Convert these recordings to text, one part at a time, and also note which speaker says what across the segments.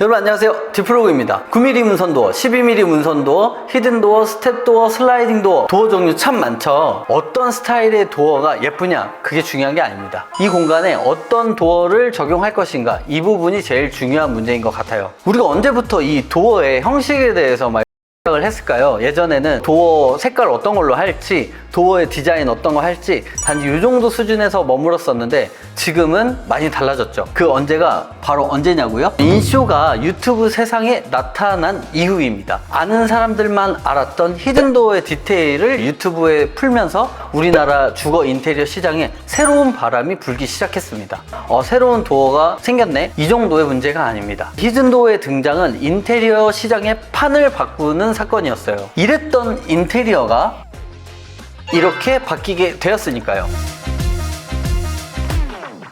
Speaker 1: 여러분 안녕하세요, 디플로그입니다. 9mm 문선도어, 12mm 문선도어, 히든도어, 스텝도어, 슬라이딩 도어, 도어 종류 참 많죠. 어떤 스타일의 도어가 예쁘냐, 그게 중요한 게 아닙니다. 이 공간에 어떤 도어를 적용할 것인가, 이 부분이 제일 중요한 문제인 것 같아요. 우리가 언제부터 이 도어의 형식에 대해서 생각을 했을까요? 예전에는 도어 색깔 어떤 걸로 할지, 도어의 디자인 어떤 거 할지 단지 이 정도 수준에서 머물렀었는데 지금은 많이 달라졌죠. 그 언제가 바로 언제냐고요? 인쇼가 유튜브 세상에 나타난 이후입니다. 아는 사람들만 알았던 히든도어의 디테일을 유튜브에 풀면서 우리나라 주거 인테리어 시장에 새로운 바람이 불기 시작했습니다. 새로운 도어가 생겼네? 이 정도의 문제가 아닙니다. 히든도어의 등장은 인테리어 시장의 판을 바꾸는 사건이었어요. 이랬던 인테리어가 이렇게 바뀌게 되었으니까요.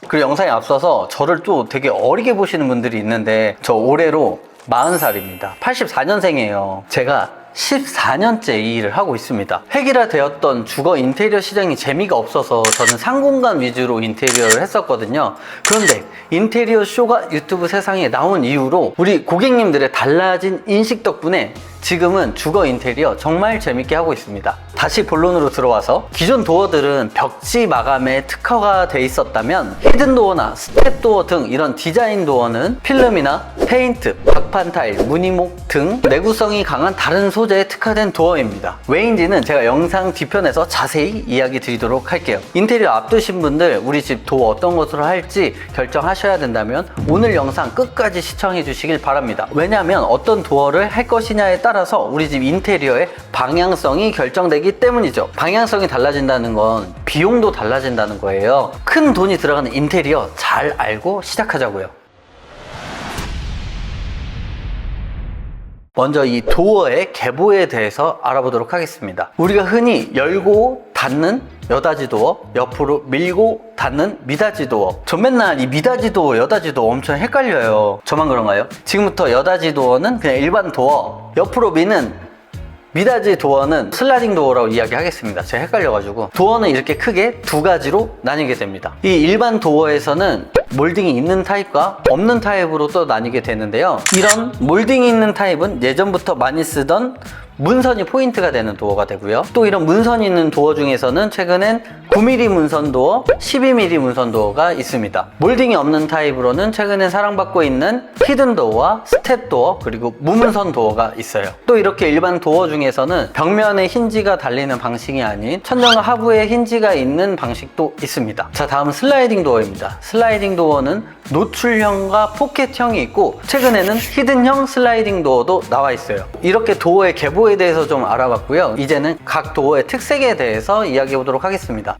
Speaker 1: 그리고 영상에 앞서서 저를 또 되게 어리게 보시는 분들이 있는데, 저 올해로 40살입니다. 84년생이에요. 제가 14년째 이 일을 하고 있습니다. 획일화되었던 주거 인테리어 시장이 재미가 없어서 저는 상공간 위주로 인테리어를 했었거든요. 그런데 인테리어 쇼가 유튜브 세상에 나온 이후로 우리 고객님들의 달라진 인식 덕분에 지금은 주거 인테리어 정말 재밌게 하고 있습니다. 다시 본론으로 들어와서, 기존 도어들은 벽지 마감에 특화가 돼 있었다면 히든도어나 스텝도어 등 이런 디자인 도어는 필름이나 페인트, 박판 타일, 무늬목 등 내구성이 강한 다른 소재에 특화된 도어입니다. 왜인지는 제가 영상 뒤편에서 자세히 이야기 드리도록 할게요. 인테리어 앞두신 분들, 우리 집 도어 어떤 것으로 할지 결정하셔야 된다면 오늘 영상 끝까지 시청해 주시길 바랍니다. 왜냐하면 어떤 도어를 할 것이냐에 따라서 우리 집 인테리어의 방향성이 결정되기 때문이죠. 방향성이 달라진다는 건 비용도 달라진다는 거예요. 큰 돈이 들어가는 인테리어 잘 알고 시작하자고요. 먼저 이 도어의 계보에 대해서 알아보도록 하겠습니다. 우리가 흔히 열고 닫는 여닫이 도어, 옆으로 밀고 닫는 미닫이 도어. 저 맨날 이 미닫이 도어, 여닫이 도어 엄청 헷갈려요. 저만 그런가요? 지금부터 여닫이 도어는 그냥 일반 도어, 옆으로 미는 미닫이 도어는 슬라이딩 도어라고 이야기하겠습니다. 제가 헷갈려가지고. 도어는 이렇게 크게 두 가지로 나뉘게 됩니다. 이 일반 도어에서는 몰딩이 있는 타입과 없는 타입으로 또 나뉘게 되는데요. 이런 몰딩이 있는 타입은 예전부터 많이 쓰던 문선이 포인트가 되는 도어가 되고요. 또 이런 문선이 있는 도어 중에서는 최근엔 9mm 문선 도어, 12mm 문선 도어가 있습니다. 몰딩이 없는 타입으로는 최근에 사랑받고 있는 히든 도어와 스텝 도어, 그리고 무문선 도어가 있어요. 또 이렇게 일반 도어 중에서는 벽면에 힌지가 달리는 방식이 아닌 천정과 하부에 힌지가 있는 방식도 있습니다. 자, 다음은 슬라이딩 도어입니다. 슬라이딩 도어는 노출형과 포켓형이 있고, 최근에는 히든형 슬라이딩 도어도 나와 있어요. 이렇게 도어의 계보에 대해서 좀 알아봤고요. 이제는 각 도어의 특색에 대해서 이야기해 보도록 하겠습니다.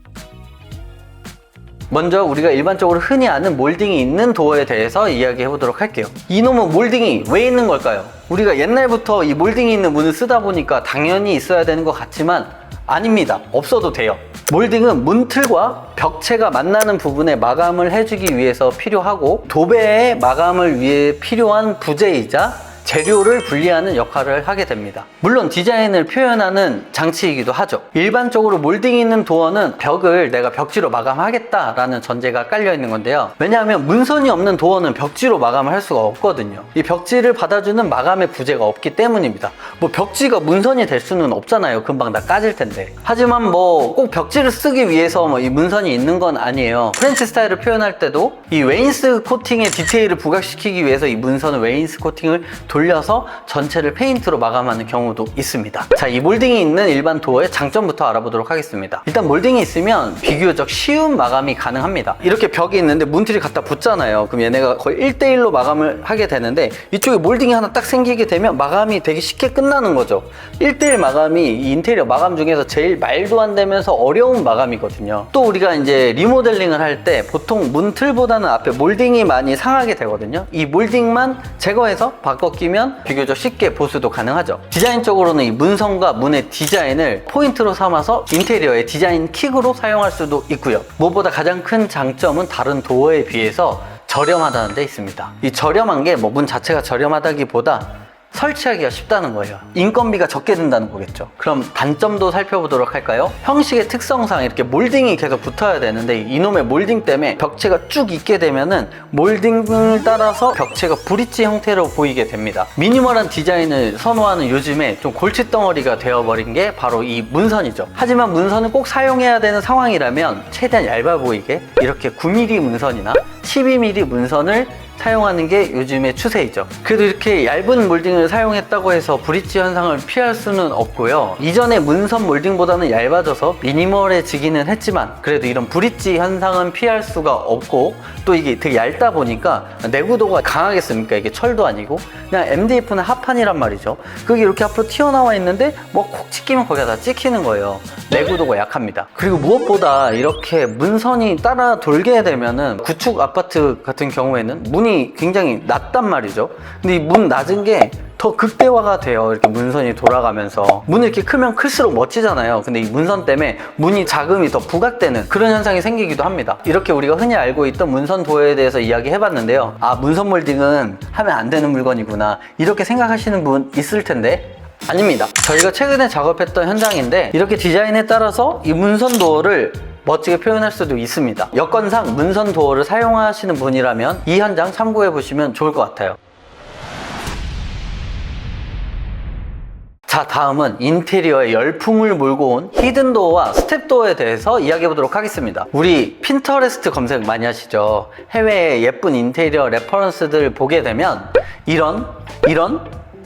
Speaker 1: 먼저 우리가 일반적으로 흔히 아는 몰딩이 있는 도어에 대해서 이야기해 보도록 할게요. 이놈의 몰딩이 왜 있는 걸까요? 우리가 옛날부터 이 몰딩이 있는 문을 쓰다 보니까 당연히 있어야 되는 것 같지만 아닙니다. 없어도 돼요. 몰딩은 문틀과 벽체가 만나는 부분에 마감을 해주기 위해서 필요하고, 도배의 마감을 위해 필요한 부재이자 재료를 분리하는 역할을 하게 됩니다. 물론 디자인을 표현하는 장치이기도 하죠. 일반적으로 몰딩이 있는 도어는 벽을 내가 벽지로 마감하겠다라는 전제가 깔려 있는 건데요. 왜냐하면 문선이 없는 도어는 벽지로 마감을 할 수가 없거든요. 이 벽지를 받아주는 마감의 부재가 없기 때문입니다. 뭐 벽지가 문선이 될 수는 없잖아요. 금방 다 까질 텐데. 하지만 뭐 꼭 벽지를 쓰기 위해서 뭐 이 문선이 있는 건 아니에요. 프렌치 스타일을 표현할 때도 이 웨인스 코팅의 디테일을 부각시키기 위해서 이 문선은 웨인스 코팅을 돌려서 전체를 페인트로 마감하는 경우도 있습니다. 자, 이 몰딩이 있는 일반 도어의 장점부터 알아보도록 하겠습니다. 일단 몰딩이 있으면 비교적 쉬운 마감이 가능합니다. 이렇게 벽이 있는데 문틀이 갖다 붙잖아요. 그럼 얘네가 거의 1대1로 마감을 하게 되는데, 이쪽에 몰딩이 하나 딱 생기게 되면 마감이 되게 쉽게 끝나는 거죠. 1대1 마감이 이 인테리어 마감 중에서 제일 말도 안 되면서 어려운 마감이거든요. 또 우리가 이제 리모델링을 할 때 보통 문틀보다는 앞에 몰딩이 많이 상하게 되거든요. 이 몰딩만 제거해서 바꿔 끼면 비교적 쉽게 보수도 가능하죠. 디자인적으로는 이 문선과 문의 디자인을 포인트로 삼아서 인테리어의 디자인 킥으로 사용할 수도 있고요. 무엇보다 가장 큰 장점은 다른 도어에 비해서 저렴하다는 데 있습니다. 이 저렴한 게 뭐 문 자체가 저렴하다기보다 설치하기가 쉽다는 거예요. 인건비가 적게 든다는 거겠죠. 그럼 단점도 살펴보도록 할까요? 형식의 특성상 이렇게 몰딩이 계속 붙어야 되는데 이놈의 몰딩 때문에 벽체가 쭉 있게 되면은 몰딩을 따라서 벽체가 브릿지 형태로 보이게 됩니다. 미니멀한 디자인을 선호하는 요즘에 좀 골칫덩어리가 되어버린 게 바로 이 문선이죠. 하지만 문선을 꼭 사용해야 되는 상황이라면 최대한 얇아 보이게 이렇게 9mm 문선이나 12mm 문선을 사용하는 게 요즘의 추세이죠. 그래도 이렇게 얇은 몰딩을 사용했다고 해서 브릿지 현상을 피할 수는 없고요. 이전에 문선 몰딩보다는 얇아져서 미니멀해지기는 했지만 그래도 이런 브릿지 현상은 피할 수가 없고 또 이게 되게 얇다 보니까 내구도가 강하겠습니까? 이게 철도 아니고 그냥 MDF는 합판이란 말이죠. 그게 이렇게 앞으로 튀어나와 있는데 뭐 콕 찍히면 거기가 다 찍히는 거예요. 내구도가 약합니다. 그리고 무엇보다 이렇게 문선이 따라 돌게 되면은 구축 아파트 같은 경우에는 문이 굉장히 낮단 말이죠. 근데 이 문 낮은 게 더 극대화가 돼요. 이렇게 문선이 돌아가면서 문이 이렇게 크면 클수록 멋지잖아요. 근데 이 문선 때문에 문이 작음이 더 부각되는 그런 현상이 생기기도 합니다. 이렇게 우리가 흔히 알고 있던 문선 도어에 대해서 이야기해봤는데요. 아, 문선 몰딩은 하면 안 되는 물건이구나 이렇게 생각하시는 분 있을 텐데 아닙니다. 저희가 최근에 작업했던 현장인데 이렇게 디자인에 따라서 이 문선 도어를 멋지게 표현할 수도 있습니다. 여건상 문선 도어를 사용하시는 분이라면 이 현장 참고해 보시면 좋을 것 같아요. 자, 다음은 인테리어에 열풍을 몰고 온 히든도어와 스텝도어에 대해서 이야기해 보도록 하겠습니다. 우리 핀터레스트 검색 많이 하시죠? 해외의 예쁜 인테리어 레퍼런스들 보게 되면 이런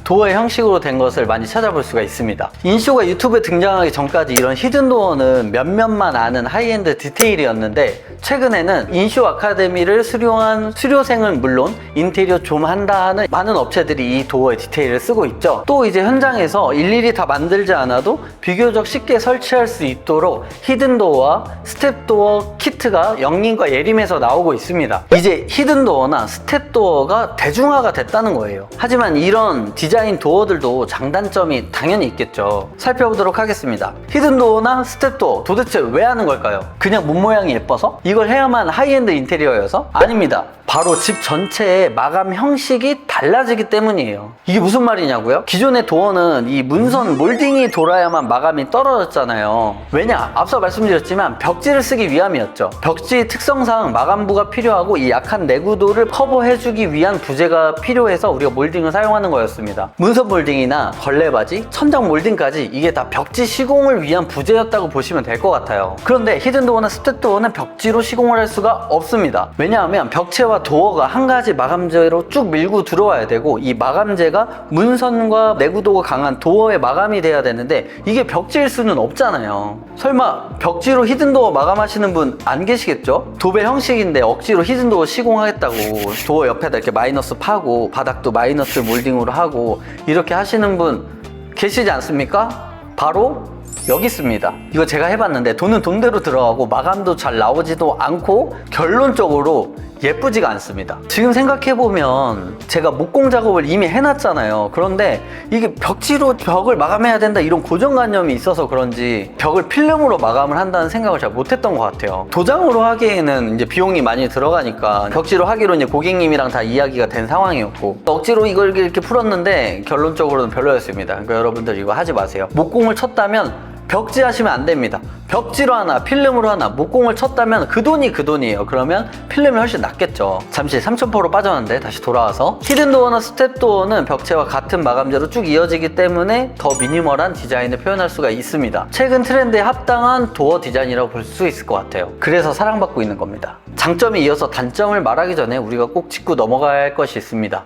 Speaker 1: 도어의 형식으로 된 것을 많이 찾아볼 수가 있습니다. 인쇼가 유튜브에 등장하기 전까지 이런 히든도어는 몇몇만 아는 하이엔드 디테일이었는데 최근에는 인쇼 아카데미를 수료한 수료생은 물론 인테리어 좀 한다 하는 많은 업체들이 이 도어의 디테일을 쓰고 있죠. 또 이제 현장에서 일일이 다 만들지 않아도 비교적 쉽게 설치할 수 있도록 히든도어와 스텝도어 키트가 영림과 예림에서 나오고 있습니다. 이제 히든도어나 스텝도어가 대중화가 됐다는 거예요. 하지만 이런 디자인 도어들도 장단점이 당연히 있겠죠. 살펴보도록 하겠습니다. 히든도어나 스텝도어 도대체 왜 하는 걸까요? 그냥 문 모양이 예뻐서? 이걸 해야만 하이엔드 인테리어여서? 아닙니다. 바로 집 전체의 마감 형식이 달라지기 때문이에요. 이게 무슨 말이냐고요? 기존의 도어는 이 문선 몰딩이 돌아야만 마감이 떨어졌잖아요. 왜냐? 앞서 말씀드렸지만 벽지를 쓰기 위함이었죠. 벽지 특성상 마감부가 필요하고 이 약한 내구도를 커버해주기 위한 부재가 필요해서 우리가 몰딩을 사용하는 거였습니다. 문선 몰딩이나 걸레바지, 천장 몰딩까지 이게 다 벽지 시공을 위한 부재였다고 보시면 될 것 같아요. 그런데 히든도어나 스텝도어는 벽지로 시공을 할 수가 없습니다. 왜냐하면 벽체와 도어가 한 가지 마감재로 쭉 밀고 들어와야 되고 이 마감재가 문선과 내구도가 강한 도어에 마감이 돼야 되는데 이게 벽지일 수는 없잖아요. 설마 벽지로 히든도어 마감하시는 분 안 계시겠죠? 도배 형식인데 억지로 히든도어 시공하겠다고 도어 옆에다 이렇게 마이너스 파고 바닥도 마이너스 몰딩으로 하고 이렇게 하시는 분 계시지 않습니까? 바로 여기 있습니다. 이거 제가 해봤는데 돈은 돈대로 들어가고 마감도 잘 나오지도 않고 결론적으로 예쁘지가 않습니다. 지금 생각해보면 제가 목공 작업을 이미 해놨잖아요. 그런데 이게 벽지로 벽을 마감해야 된다 이런 고정관념이 있어서 그런지 벽을 필름으로 마감을 한다는 생각을 잘 못했던 것 같아요. 도장으로 하기에는 이제 비용이 많이 들어가니까 벽지로 하기로 이제 고객님이랑 다 이야기가 된 상황이었고 억지로 이걸 이렇게 풀었는데 결론적으로는 별로였습니다. 그러니까 여러분들 이거 하지 마세요. 목공을 쳤다면 벽지 하시면 안 됩니다. 벽지로 하나 필름으로 하나 목공을 쳤다면 그 돈이 그 돈이에요. 그러면 필름이 훨씬 낫겠죠. 잠시 3,000%로 빠졌는데 다시 돌아와서 히든도어나 스텝도어는 벽체와 같은 마감재로 쭉 이어지기 때문에 더 미니멀한 디자인을 표현할 수가 있습니다. 최근 트렌드에 합당한 도어 디자인이라고 볼 수 있을 것 같아요. 그래서 사랑받고 있는 겁니다. 장점에 이어서 단점을 말하기 전에 우리가 꼭 짚고 넘어가야 할 것이 있습니다.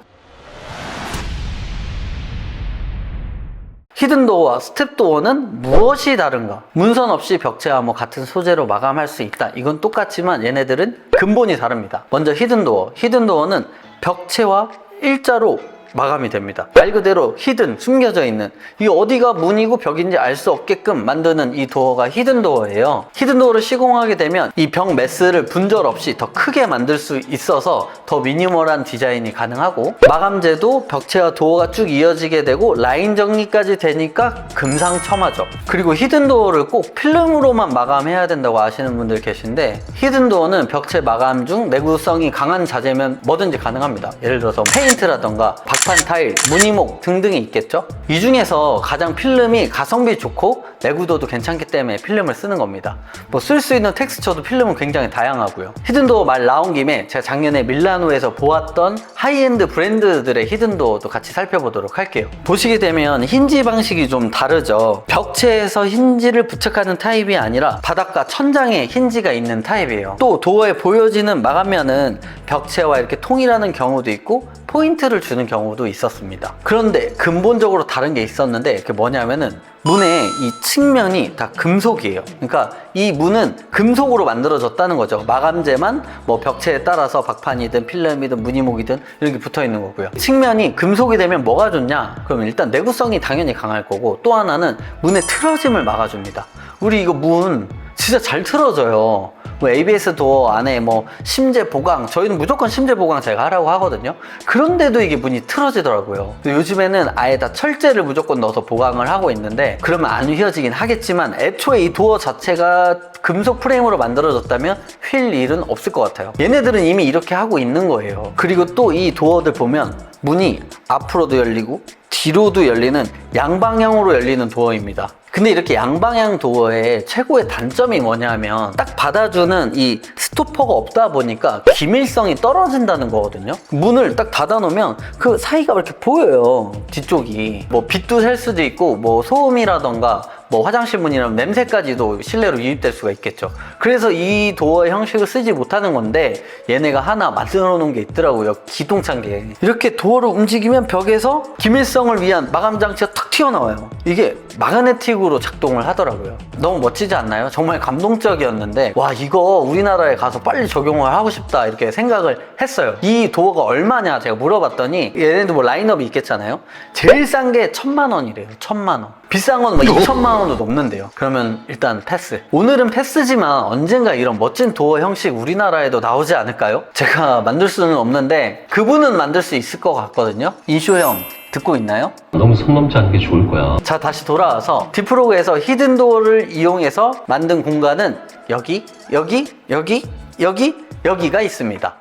Speaker 1: 히든도어와 스텝도어는 무엇이 다른가? 문선 없이 벽체와 같은 소재로 마감할 수 있다. 이건 똑같지만 얘네들은 근본이 다릅니다. 먼저 히든도어는 벽체와 일자로 마감이 됩니다. 말 그대로 히든, 숨겨져 있는, 이게 어디가 문이고 벽인지 알 수 없게끔 만드는 이 도어가 히든도어예요. 히든도어를 시공하게 되면 이 벽 매스를 분절 없이 더 크게 만들 수 있어서 더 미니멀한 디자인이 가능하고 마감재도 벽체와 도어가 쭉 이어지게 되고 라인 정리까지 되니까 금상첨화죠. 그리고 히든도어를 꼭 필름으로만 마감해야 된다고 아시는 분들 계신데 히든도어는 벽체 마감 중 내구성이 강한 자재면 뭐든지 가능합니다. 예를 들어서 페인트라던가 박판 타일, 무늬목 등등이 있겠죠. 이 중에서 가장 필름이 가성비 좋고 내구도도 괜찮기 때문에 필름을 쓰는 겁니다. 뭐 쓸 수 있는 텍스처도 필름은 굉장히 다양하고요. 히든도어 말 나온 김에 제가 작년에 밀라노에서 보았던 하이엔드 브랜드들의 히든도어도 같이 살펴보도록 할게요. 보시게 되면 힌지 방식이 좀 다르죠. 벽체에서 힌지를 부착하는 타입이 아니라 바닥과 천장에 힌지가 있는 타입이에요. 또 도어에 보여지는 마감면은 벽체와 이렇게 통일하는 경우도 있고 포인트를 주는 경우도 있었습니다. 그런데 근본적으로 다른 게 있었는데 그게 뭐냐면은 문의 이 측면이 다 금속이에요. 그러니까 이 문은 금속으로 만들어졌다는 거죠. 마감재만 뭐 벽체에 따라서 박판이든 필름이든 무늬목이든 이렇게 붙어 있는 거고요. 측면이 금속이 되면 뭐가 좋냐? 그러면 일단 내구성이 당연히 강할 거고, 또 하나는 문의 틀어짐을 막아줍니다. 우리 이거 문 진짜 잘 틀어져요. 뭐 ABS 도어 안에 뭐 심재 보강, 저희는 무조건 심재 보강 제가 하라고 하거든요. 그런데도 이게 문이 틀어지더라고요. 요즘에는 아예 다 철제를 무조건 넣어서 보강을 하고 있는데, 그러면 안 휘어지긴 하겠지만 애초에 이 도어 자체가 금속 프레임으로 만들어졌다면 휠 일은 없을 것 같아요. 얘네들은 이미 이렇게 하고 있는 거예요. 그리고 또 이 도어들 보면 문이 앞으로도 열리고 뒤로도 열리는 양방향으로 열리는 도어입니다. 근데 이렇게 양방향 도어의 최고의 단점이 뭐냐면 딱 받아주는 이 스토퍼가 없다 보니까 기밀성이 떨어진다는 거거든요. 문을 딱 닫아놓으면 그 사이가 이렇게 보여요. 뒤쪽이 뭐 빛도 셀 수도 있고 뭐 소음이라던가 뭐 화장실 문이라면 냄새까지도 실내로 유입될 수가 있겠죠. 그래서 이 도어의 형식을 쓰지 못하는 건데, 얘네가 하나 만들어 놓은 게 있더라고요. 기동창게. 이렇게 도어를 움직이면 벽에서 기밀성을 위한 마감 장치가 탁 튀어나와요. 이게 마그네틱으로 작동을 하더라고요. 너무 멋지지 않나요? 정말 감동적이었는데, 와, 이거 우리나라에 가서 빨리 적용을 하고 싶다 이렇게 생각을 했어요. 이 도어가 얼마냐 제가 물어봤더니, 얘네도 뭐 라인업이 있겠잖아요. 제일 싼 게 1,000만 원이래요. 1,000만 원. 비싼 건 뭐 2,000만 원도 넘는데요. 그러면 일단 패스. 오늘은 패스지만 언젠가 이런 멋진 도어 형식 우리나라에도 나오지 않을까요? 제가 만들 수는 없는데 그분은 만들 수 있을 것 같거든요. 인쇼 형 듣고 있나요?
Speaker 2: 너무 선 넘지 않는 게 좋을 거야.
Speaker 1: 자, 다시 돌아와서 디프로그에서 히든도어를 이용해서 만든 공간은 여기가 있습니다.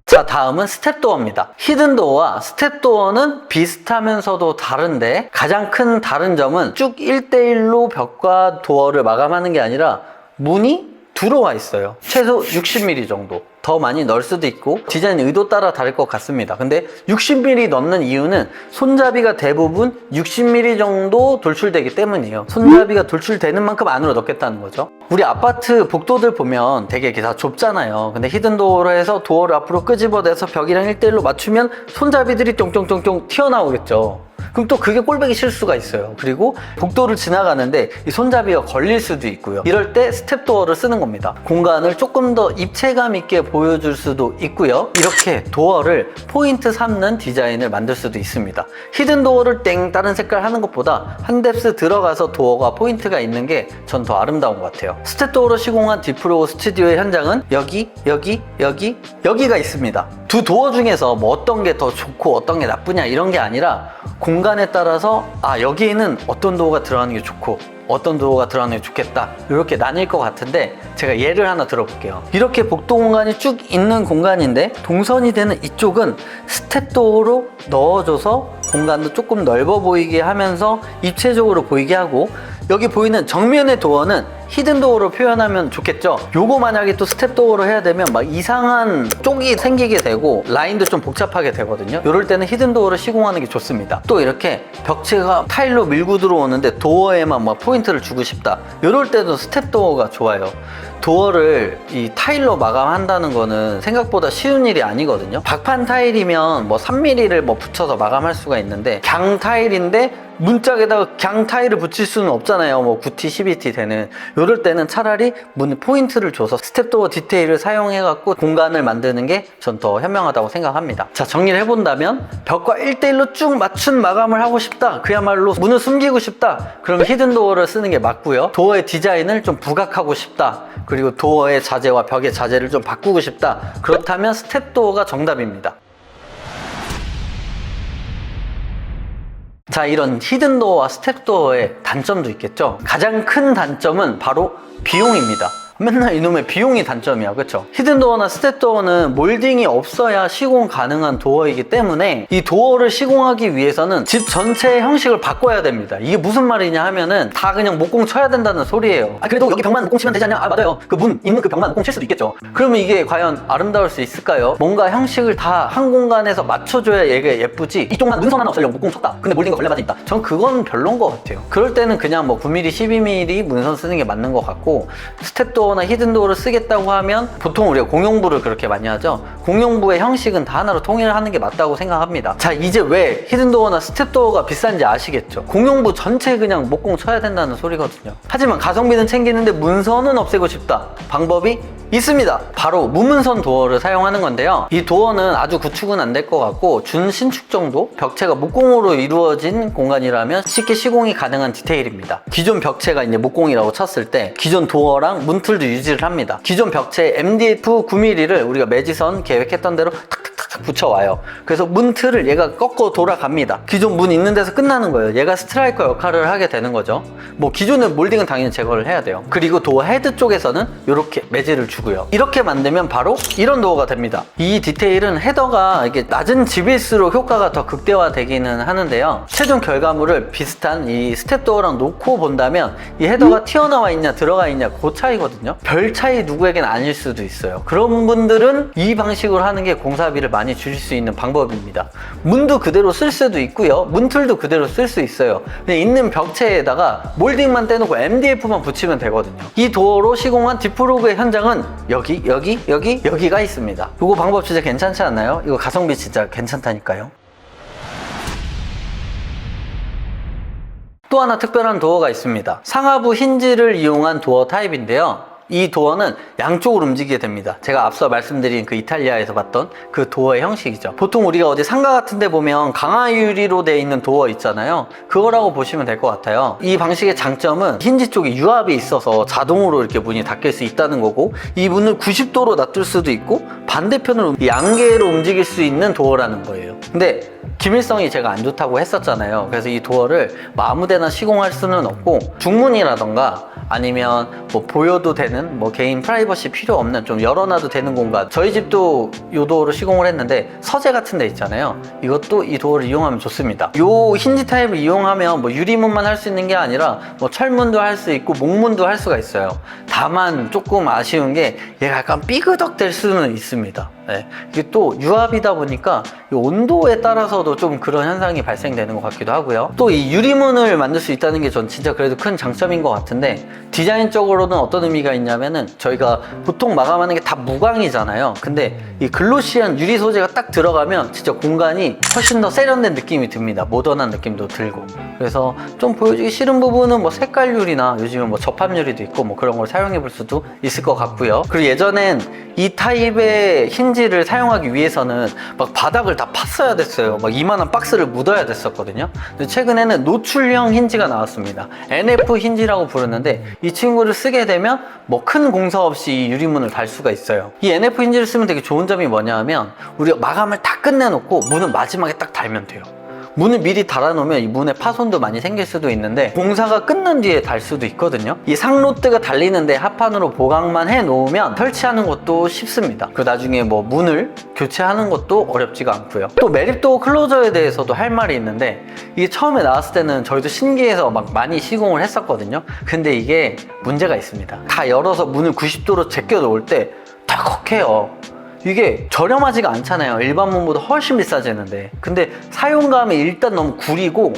Speaker 1: 자, 다음은 스텝도어입니다. 히든도어와 스텝도어는 비슷하면서도 다른데, 가장 큰 다른 점은 쭉 1대1로 벽과 도어를 마감하는 게 아니라 문이 들어와 있어요. 최소 60mm 정도. 더 많이 넣을 수도 있고 디자인 의도 따라 다를 것 같습니다. 근데 60mm 넣는 이유는 손잡이가 대부분 60mm 정도 돌출되기 때문이에요. 손잡이가 돌출되는 만큼 안으로 넣겠다는 거죠. 우리 아파트 복도들 보면 되게 다 좁잖아요. 근데 히든도어로 해서 도어를 앞으로 끄집어내서 벽이랑 1대1로 맞추면 손잡이들이 쫑쫑쫑쫑 튀어나오겠죠. 그럼 또 그게 꼴보기 실수가 있어요. 그리고 복도를 지나가는데 이 손잡이가 걸릴 수도 있고요. 이럴 때 스텝도어를 쓰는 겁니다. 공간을 조금 더 입체감 있게 보여줄 수도 있고요. 이렇게 도어를 포인트 삼는 디자인을 만들 수도 있습니다. 히든도어를 땡 다른 색깔 하는 것보다 한 뎁스 들어가서 도어가 포인트가 있는 게 전 더 아름다운 것 같아요. 스텝도어로 시공한 디프로그 스튜디오의 현장은 여기가 있습니다. 두 도어 중에서 뭐 어떤 게 더 좋고 어떤 게 나쁘냐 이런 게 아니라 공간에 따라서 여기에는 어떤 도어가 들어가는 게 좋고 어떤 도어가 들어가는 게 좋겠다 이렇게 나뉠 것 같은데, 제가 예를 하나 들어볼게요. 이렇게 복도 공간이 쭉 있는 공간인데 동선이 되는 이쪽은 스텝도어로 넣어줘서 공간도 조금 넓어 보이게 하면서 입체적으로 보이게 하고, 여기 보이는 정면의 도어는 히든도어로 표현하면 좋겠죠. 요거 만약에 또 스텝도어로 해야 되면 막 이상한 쪽이 생기게 되고 라인도 좀 복잡하게 되거든요. 이럴 때는 히든도어를 시공하는 게 좋습니다. 또 이렇게 벽체가 타일로 밀고 들어오는데 도어에만 막 포인트를 주고 싶다, 이럴 때도 스텝도어가 좋아요. 도어를 이 타일로 마감한다는 거는 생각보다 쉬운 일이 아니거든요. 박판 타일이면 뭐 3mm를 뭐 붙여서 마감할 수가 있는데, 강 타일인데 문짝에다가 강 타일을 붙일 수는 없잖아요. 뭐 9T, 12T 되는. 이럴 때는 차라리 문 포인트를 줘서 스텝도어 디테일을 사용해 갖고 공간을 만드는 게 전 더 현명하다고 생각합니다. 자, 정리를 해본다면 벽과 1대1로 쭉 맞춘 마감을 하고 싶다, 그야말로 문을 숨기고 싶다, 그러면 히든도어를 쓰는 게 맞고요. 도어의 디자인을 좀 부각하고 싶다, 그리고 도어의 자재와 벽의 자재를 좀 바꾸고 싶다, 그렇다면 스텝도어가 정답입니다. 자, 이런 히든도어와 스텝도어의 단점도 있겠죠. 가장 큰 단점은 바로 비용입니다. 맨날 이놈의 비용이 단점이야, 그쵸? 히든도어나 스텝도어는 몰딩이 없어야 시공 가능한 도어이기 때문에 이 도어를 시공하기 위해서는 집 전체의 형식을 바꿔야 됩니다. 이게 무슨 말이냐 하면은 다 그냥 목공 쳐야 된다는 소리예요. 그래도 여기 벽만 목공 치면 되지 않냐? 맞아요. 그 문 있는 그 벽만 목공 칠 수도 있겠죠. 그러면 이게 과연 아름다울 수 있을까요? 뭔가 형식을 다 한 공간에서 맞춰줘야 얘가 예쁘지, 이쪽만 문선 하나 없애려고 목공 쳤다, 근데 몰딩과 걸레바지 있다, 전 그건 별론 것 같아요. 그럴 때는 그냥 뭐 9mm, 12mm 문선 쓰는 게 맞는 것 같고, 스텝도어나 히든도어를 쓰겠다고 하면 보통 우리가 공용부를 그렇게 많이 하죠. 공용부의 형식은 다 하나로 통일하는 게 맞다고 생각합니다. 자, 이제 왜 히든도어나 스텝도어가 비싼지 아시겠죠? 공용부 전체 그냥 목공 쳐야 된다는 소리거든요. 하지만 가성비는 챙기는데 문선은 없애고 싶다. 방법이 있습니다. 바로 무문선 도어를 사용하는 건데요. 이 도어는 아주 구축은 안 될 것 같고 준신축 정도? 벽체가 목공으로 이루어진 공간이라면 쉽게 시공이 가능한 디테일입니다. 기존 벽체가 이제 목공이라고 쳤을 때 기존 도어랑 문틀도 유지를 합니다. 기존 벽체에 MDF 9mm를 우리가 매지선 계획했던 대로 탁탁탁 붙여와요. 그래서 문틀을 얘가 꺾어 돌아갑니다. 기존 문 있는 데서 끝나는 거예요. 얘가 스트라이커 역할을 하게 되는 거죠. 뭐 기존의 몰딩은 당연히 제거를 해야 돼요. 그리고 도어 헤드 쪽에서는 이렇게 매질을 주고요. 이렇게 만들면 바로 이런 도어가 됩니다. 이 디테일은 헤더가 이게 낮은 집일수록 효과가 더 극대화되기는 하는데요. 최종 결과물을 비슷한 이 스텝도어랑 놓고 본다면 이 헤더가 튀어나와 있냐 들어가 있냐 그 차이거든요. 별 차이 누구에겐 아닐 수도 있어요. 그런 분들은 이 방식으로 하는 게 공사비를 많이 줄일 수 있는 방법입니다. 문도 그대로 쓸 수도 있고요. 문틀도 그대로 쓸 수 있어요. 그냥 있는 벽체에다가 몰딩만 떼놓고 MDF만 붙이면 되거든요. 이 도어로 시공한 디프로그의 현장은 여기가 있습니다. 이거 방법 진짜 괜찮지 않나요? 이거 가성비 진짜 괜찮다니까요. 또 하나 특별한 도어가 있습니다. 상하부 힌지를 이용한 도어 타입인데요. 이 도어는 양쪽으로 움직이게 됩니다. 제가 앞서 말씀드린 그 이탈리아에서 봤던 그 도어의 형식이죠. 보통 우리가 어디 상가 같은 데 보면 강화 유리로 되어 있는 도어 있잖아요. 그거라고 보시면 될 것 같아요. 이 방식의 장점은 힌지 쪽에 유압이 있어서 자동으로 이렇게 문이 닫힐 수 있다는 거고, 이 문을 90도로 놔둘 수도 있고 반대편으로 양개로 움직일 수 있는 도어라는 거예요. 근데 기밀성이 제가 안 좋다고 했었잖아요. 그래서 이 도어를 뭐 아무데나 시공할 수는 없고, 중문이라던가 아니면 뭐 보여도 되는 뭐 개인 프라이버시 필요 없는 좀 열어놔도 되는 공간, 저희 집도 이 도어를 시공을 했는데 서재 같은 데 있잖아요. 이것도 이 도어를 이용하면 좋습니다. 요 힌지 타입을 이용하면 뭐 유리문만 할 수 있는 게 아니라 뭐 철문도 할 수 있고 목문도 할 수가 있어요. 다만 조금 아쉬운 게 얘가 약간 삐그덕 될 수는 있습니다. 네. 이게 또 유압이다 보니까 이 온도에 따라서도 좀 그런 현상이 발생되는 것 같기도 하고요. 또 이 유리문을 만들 수 있다는 게 전 진짜 그래도 큰 장점인 것 같은데, 디자인적으로는 어떤 의미가 있냐면은 저희가 보통 마감하는 게 다 무광이잖아요. 근데 이 글로시한 유리 소재가 딱 들어가면 진짜 공간이 훨씬 더 세련된 느낌이 듭니다. 모던한 느낌도 들고. 그래서 좀 보여주기 싫은 부분은 뭐 색깔 유리나 요즘은 뭐 접합 유리도 있고 뭐 그런 걸 사용해 볼 수도 있을 것 같고요. 그리고 예전엔 이 타입의 힌지를 사용하기 위해서는 막 바닥을 다 팠어야 됐어요. 막 이만한 박스를 묻어야 됐었거든요. 근데 최근에는 노출형 힌지가 나왔습니다. NF 힌지라고 부르는데, 이 친구를 쓰게 되면 뭐 큰 공사 없이 이 유리문을 달 수가 있어요. 이 NF 힌지를 쓰면 되게 좋은 점이 뭐냐 하면, 우리가 마감을 다 끝내놓고 문은 마지막에 딱 달면 돼요. 문을 미리 달아놓으면 이 문에 파손도 많이 생길 수도 있는데 공사가 끝난 뒤에 달 수도 있거든요. 이 상로드가 달리는데 합판으로 보강만 해놓으면 설치하는 것도 쉽습니다. 그 나중에 뭐 문을 교체하는 것도 어렵지가 않고요. 또 매립도어 클로저에 대해서도 할 말이 있는데, 이게 처음에 나왔을 때는 저희도 신기해서 막 많이 시공을 했었거든요. 근데 이게 문제가 있습니다. 다 열어서 문을 90도로 제껴 놓을 때 덜컥해요. 이게 저렴하지가 않잖아요. 일반 문보다 훨씬 비싸지는데. 근데 사용감이 일단 너무 구리고,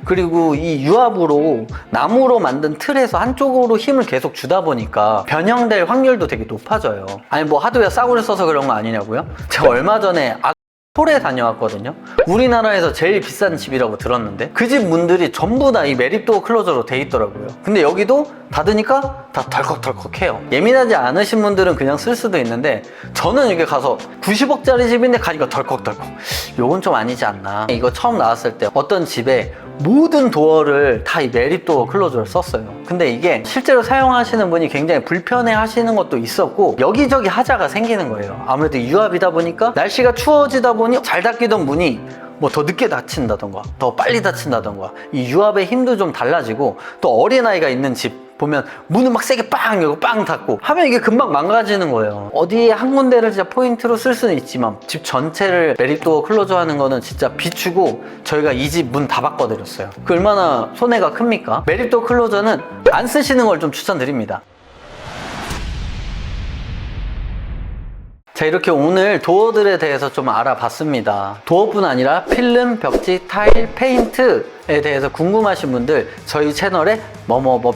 Speaker 1: 그리고 이 유압으로 나무로 만든 틀에서 한쪽으로 힘을 계속 주다 보니까 변형될 확률도 되게 높아져요. 아니 뭐 하드웨어 싸구려 써서 그런 거 아니냐고요? 제가 얼마 전에 폴에 다녀왔거든요. 우리나라에서 제일 비싼 집이라고 들었는데 그 집 문들이 전부 다 이 매립도어 클로저로 돼 있더라고요. 근데 여기도 닫으니까 다 덜컥덜컥해요. 예민하지 않으신 분들은 그냥 쓸 수도 있는데, 저는 이렇게 가서 90억짜리 집인데 가니까 덜컥덜컥, 요건 좀 아니지 않나. 이거 처음 나왔을 때 어떤 집에 모든 도어를 다 이 매립도어 클로저를 썼어요. 근데 이게 실제로 사용하시는 분이 굉장히 불편해 하시는 것도 있었고, 여기저기 하자가 생기는 거예요. 아무래도 유압이다 보니까 날씨가 추워지다 보니 잘 닫히던 문이 뭐 더 늦게 닫힌다던가 더 빨리 닫힌다던가, 이 유압의 힘도 좀 달라지고, 또 어린아이가 있는 집 보면 문을 막 세게 빵 열고 빵 닫고 하면 이게 금방 망가지는 거예요. 어디에 한 군데를 진짜 포인트로 쓸 수는 있지만 집 전체를 메릭도어 클로저 하는 거는 진짜 비추고 저희가 이 집 문 다 바꿔드렸어요. 그 얼마나 손해가 큽니까? 메릭도어 클로저는 안 쓰시는 걸 좀 추천드립니다. 자, 이렇게 오늘 도어들에 대해서 좀 알아봤습니다. 도어뿐 아니라 필름, 벽지, 타일, 페인트에 대해서 궁금하신 분들 저희 채널에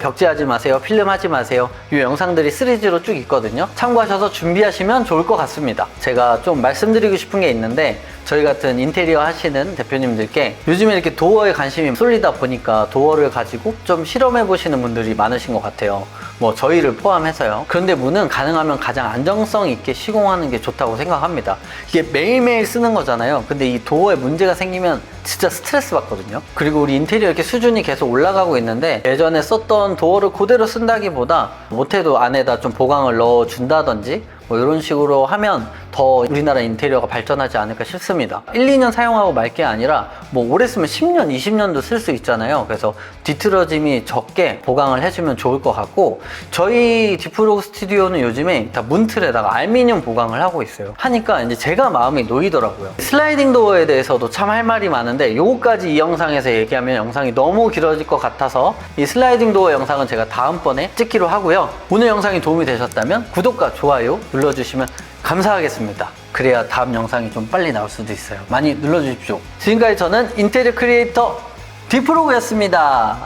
Speaker 1: 벽지 하지 마세요, 필름 하지 마세요 이 영상들이 시리즈로 쭉 있거든요. 참고하셔서 준비하시면 좋을 것 같습니다. 제가 좀 말씀드리고 싶은 게 있는데 저희 같은 인테리어 하시는 대표님들께 요즘에 이렇게 도어에 관심이 쏠리다 보니까 도어를 가지고 좀 실험해 보시는 분들이 많으신 것 같아요. 뭐 저희를 포함해서요. 그런데 문은 가능하면 가장 안정성 있게 시공하는 게 좋다고 생각합니다. 이게 매일매일 쓰는 거잖아요. 근데 이 도어에 문제가 생기면 진짜 스트레스 받거든요. 그리고 우리 인테리어 이렇게 수준이 계속 올라가고 있는데 예전에 썼던 도어를 그대로 쓴다기보다 못해도 안에다 좀 보강을 넣어 준다든지 뭐 이런 식으로 하면 더 우리나라 인테리어가 발전하지 않을까 싶습니다. 1, 2년 사용하고 말 게 아니라 뭐 오래 쓰면 10년, 20년도 쓸 수 있잖아요. 그래서 뒤틀어짐이 적게 보강을 해주면 좋을 것 같고 저희 디프로그 스튜디오는 요즘에 다 문틀에다가 알루미늄 보강을 하고 있어요. 하니까 이제 제가 마음이 놓이더라고요. 슬라이딩 도어에 대해서도 참 할 말이 많은데 요거까지 이 영상에서 얘기하면 영상이 너무 길어질 것 같아서 이 슬라이딩 도어 영상은 제가 다음번에 찍기로 하고요. 오늘 영상이 도움이 되셨다면 구독과 좋아요 눌러주시면 감사하겠습니다. 그래야 다음 영상이 좀 빨리 나올 수도 있어요. 많이 눌러주십시오. 지금까지 저는 인테리어 크리에이터 디프로그였습니다.